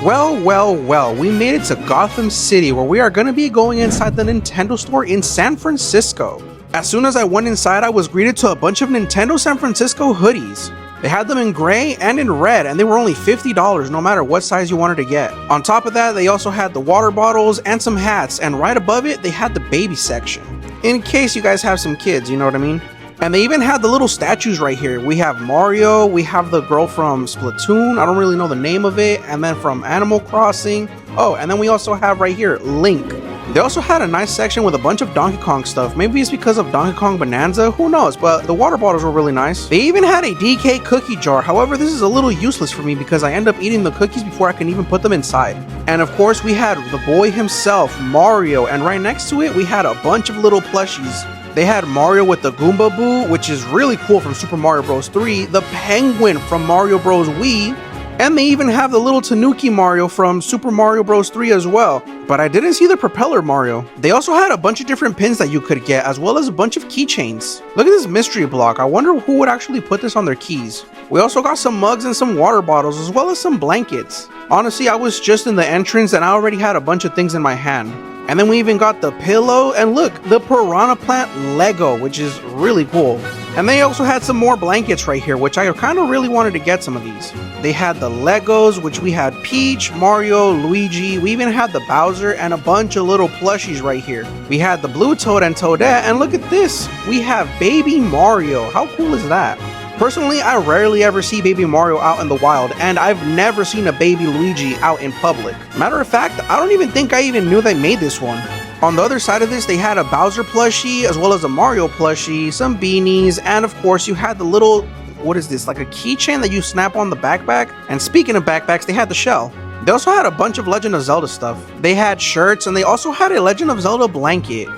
Well, we made it to Gotham City where we are going to be going inside the Nintendo store in San Francisco. As soon as I went inside, I was greeted to a bunch of Nintendo San Francisco hoodies. They had them in gray and in red, and they were only $50 no matter what size you wanted to get. On top of that, they also had the water bottles and some hats, and right above it, they had the baby section. In case you guys have some kids, you know what I mean? And they even had the little statues right here. We have Mario, we have the girl from Splatoon, I don't really know the name of it, and then from Animal Crossing. Oh, and then we also have right here, Link. They also had a nice section with a bunch of Donkey Kong stuff. Maybe it's because of Donkey Kong Bonanza, who knows, but the water bottles were really nice. They even had a DK cookie jar. However, this is a little useless for me because I end up eating the cookies before I can even put them inside. And of course, we had the boy himself, Mario, and right next to it, we had a bunch of little plushies. They had Mario with the Goomba Boo, which is really cool from Super Mario Bros. 3, the Penguin from Mario Bros. Wii, and they even have the little Tanuki Mario from Super Mario Bros. 3 as well. But I didn't see the Propeller Mario. They also had a bunch of different pins that you could get, as well as a bunch of keychains. Look at this mystery block. I wonder who would actually put this on their keys. We also got some mugs and some water bottles, as well as some blankets. Honestly, I was just in the entrance and I already had a bunch of things in my hand. And then we even got the pillow, and look, the Piranha Plant Lego, which is really cool. And they also had some more blankets right here, which I kind of really wanted to get some of these. They had the Legos, which we had Peach, Mario, Luigi, we even had the Bowser, and a bunch of little plushies right here. We had the Blue Toad and Toadette, and look at this, we have Baby Mario. How cool is that? Personally, I rarely ever see Baby Mario out in the wild, and I've never seen a Baby Luigi out in public. Matter of fact, I don't even think I even knew they made this one. On the other side of this, they had a Bowser plushie, as well as a Mario plushie, some beanies, and of course you had the little, what is this, like a keychain that you snap on the backpack? And speaking of backpacks, they had the shell. They also had a bunch of Legend of Zelda stuff. They had shirts, and they also had a Legend of Zelda blanket.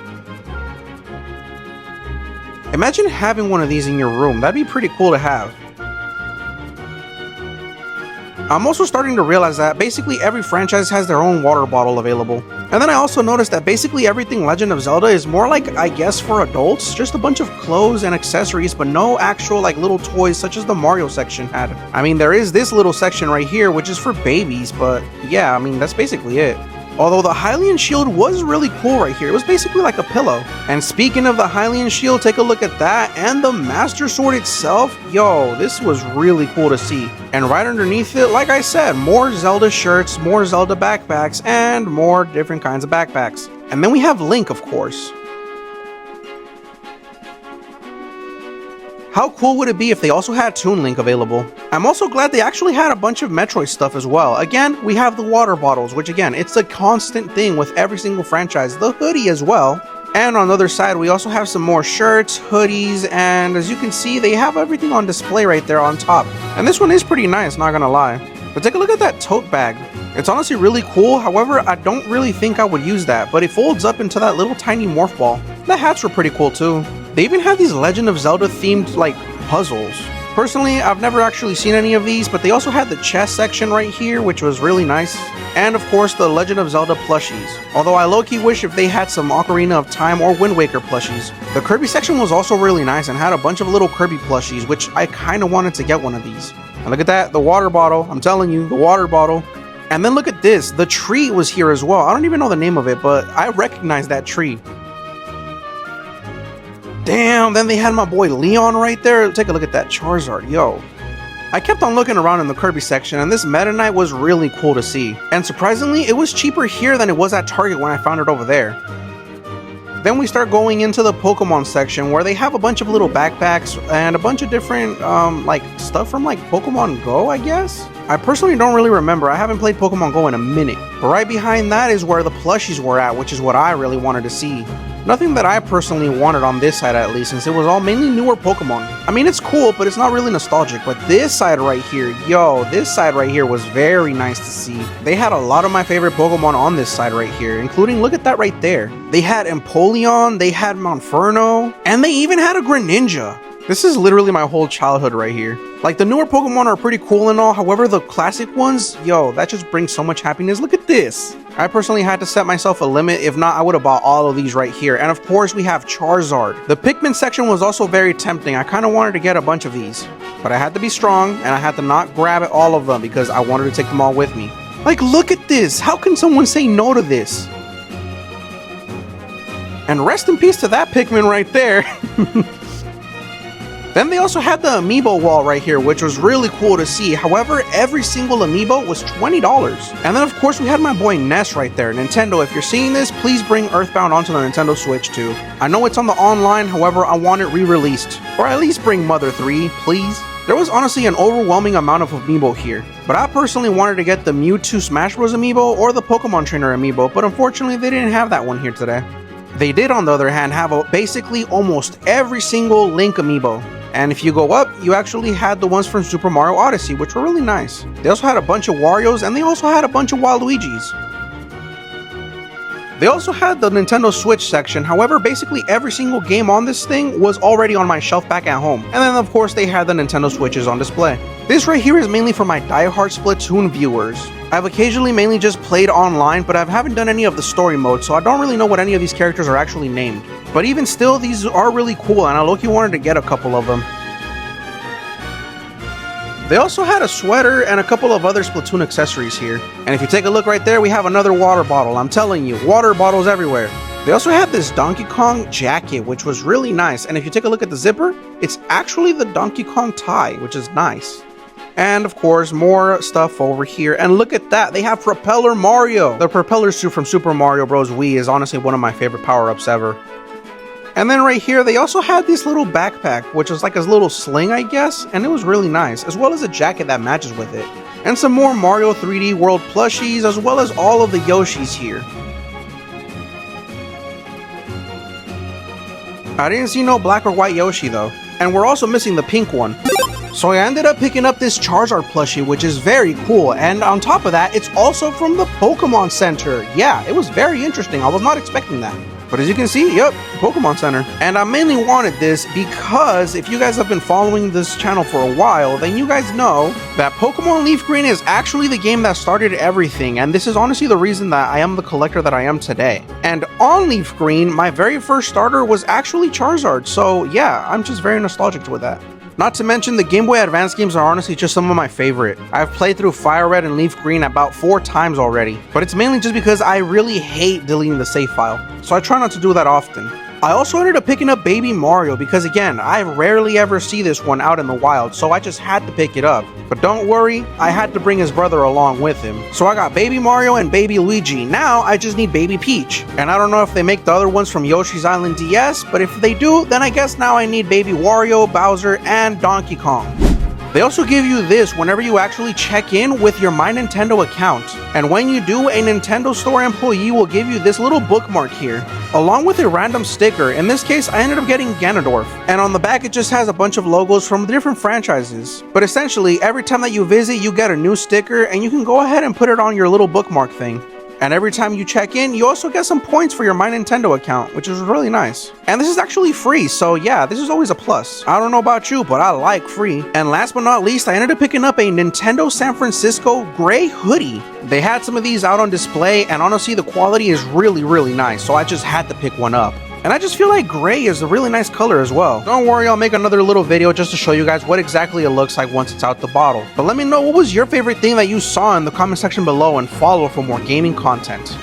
Imagine having one of these in your room. That'd be pretty cool to have. I'm also starting to realize that basically every franchise has their own water bottle available. And then I also noticed that basically everything Legend of Zelda is more like, I guess, for adults, just a bunch of clothes and accessories, but no actual like little toys such as the Mario section had. I mean, there is this little section right here, which is for babies, but yeah, I mean, that's basically it. Although the Hylian shield was really cool right here. It was basically like a pillow. And speaking of the Hylian shield, take a look at that. And the Master Sword itself. Yo, this was really cool to see. And right underneath it, like I said, more Zelda shirts, more Zelda backpacks, and more different kinds of backpacks. And then we have Link, of course. How cool would it be if they also had Toon Link available? I'm also glad they actually had a bunch of Metroid stuff as well. Again, we have the water bottles, which again, it's a constant thing with every single franchise. The hoodie as well. And on the other side, we also have some more shirts, hoodies, and as you can see, they have everything on display right there on top. And this one is pretty nice, not gonna lie. But take a look at that tote bag. It's honestly really cool, however, I don't really think I would use that, but it folds up into that little tiny morph ball. The hats were pretty cool too. They even have these Legend of Zelda themed like puzzles. Personally, I've never actually seen any of these, but they also had the chess section right here, which was really nice. And of course, the Legend of Zelda plushies. Although I low-key wish if they had some Ocarina of Time or Wind Waker plushies. The Kirby section was also really nice and had a bunch of little Kirby plushies, which I kind of wanted to get one of these. And look at that, the water bottle. I'm telling you, the water bottle. And then look at this, the tree was here as well. I don't even know the name of it, but I recognize that tree. Damn, then they had my boy Leon right there. Take a look at that Charizard, yo. I kept on looking around in the Kirby section, and this Meta Knight was really cool to see. And surprisingly, it was cheaper here than it was at Target when I found it over there. Then we start going into the Pokemon section, where they have a bunch of little backpacks and a bunch of different, like, stuff from, like, Pokemon Go, I guess? I personally don't really remember. I haven't played Pokemon Go in a minute. But right behind that is where the plushies were at, which is what I really wanted to see. Nothing that I personally wanted on this side at least, since it was all mainly newer Pokemon. I mean, it's cool, but it's not really nostalgic. But this side right here, yo, this side right here was very nice to see. They had a lot of my favorite Pokemon on this side right here, including, look at that right there. They had Empoleon, they had Monferno, and they even had a Greninja. This is literally my whole childhood right here. Like, the newer Pokemon are pretty cool and all, however, the classic ones, yo, that just brings so much happiness. Look at this. I personally had to set myself a limit. If not, I would have bought all of these right here. And of course, we have Charizard. The Pikmin section was also very tempting. I kind of wanted to get a bunch of these, but I had to be strong and I had to not grab all of them because I wanted to take them all with me. Like, look at this. How can someone say no to this? And rest in peace to that Pikmin right there. Then they also had the amiibo wall right here, which was really cool to see. However, every single amiibo was $20. And then of course we had my boy Ness right there. Nintendo, if you're seeing this, please bring Earthbound onto the Nintendo Switch too. I know it's on the online, however, I want it re-released. Or at least bring Mother 3, please. There was honestly an overwhelming amount of amiibo here, but I personally wanted to get the Mewtwo Smash Bros. Amiibo or the Pokemon Trainer Amiibo, but unfortunately they didn't have that one here today. They did, on the other hand, have basically almost every single Link Amiibo. And if you go up, you actually had the ones from Super Mario Odyssey, which were really nice. They also had a bunch of Warios, and they also had a bunch of Waluigis. They also had the Nintendo Switch section, however, basically every single game on this thing was already on my shelf back at home. And then of course they had the Nintendo Switches on display. This right here is mainly for my diehard Splatoon viewers. I've occasionally mainly just played online, but I haven't done any of the story mode, so I don't really know what any of these characters are actually named. But even still, these are really cool, and I low-key wanted to get a couple of them. They also had a sweater and a couple of other Splatoon accessories here. And if you take a look right there, we have another water bottle. I'm telling you, water bottles everywhere. They also had this Donkey Kong jacket, which was really nice. And if you take a look at the zipper, it's actually the Donkey Kong tie, which is nice. And of course, more stuff over here. And look at that, they have Propeller Mario. The propeller suit from Super Mario Bros. Wii is honestly one of my favorite power-ups ever. And then right here, they also had this little backpack, which is like a little sling, I guess, and it was really nice, as well as a jacket that matches with it. And some more Mario 3D World plushies, as well as all of the Yoshis here. I didn't see no black or white Yoshi though, and we're also missing the pink one. So I ended up picking up this Charizard plushie, which is very cool, and on top of that, it's also from the Pokemon Center. Yeah, it was very interesting, I was not expecting that. But as you can see, yep, Pokemon Center. And I mainly wanted this because if you guys have been following this channel for a while, then you guys know that Pokemon Leaf Green is actually the game that started everything. And this is honestly the reason that I am the collector that I am today. And on Leaf Green, my very first starter was actually Charizard. So yeah, I'm just very nostalgic with that. Not to mention, the Game Boy Advance games are honestly just some of my favorite. I've played through Fire Red and Leaf Green about 4 times already, but it's mainly just because I really hate deleting the save file, so I try not to do that often. I also ended up picking up Baby Mario because again, I rarely ever see this one out in the wild, so I just had to pick it up. But don't worry, I had to bring his brother along with him. So I got Baby Mario and Baby Luigi. Now I just need Baby Peach. And I don't know if they make the other ones from Yoshi's Island DS, but if they do, then I guess now I need Baby Wario, Bowser, and Donkey Kong. They also give you this whenever you actually check in with your My Nintendo account. And when you do, a Nintendo Store employee will give you this little bookmark here, along with a random sticker. In this case, I ended up getting Ganondorf. And on the back, it just has a bunch of logos from different franchises. But essentially, every time that you visit, you get a new sticker, and you can go ahead and put it on your little bookmark thing. And every time you check in, you also get some points for your My Nintendo account, which is really nice. And this is actually free, so yeah, this is always a plus. I don't know about you, but I like free. And last but not least, I ended up picking up a Nintendo San Francisco gray hoodie. They had some of these out on display, and honestly, the quality is really nice, so I just had to pick one up. And I just feel like gray is a really nice color as well. Don't worry, I'll make another little video just to show you guys what exactly it looks like once it's out the bottle. But let me know what was your favorite thing that you saw in the comment section below, and follow for more gaming content.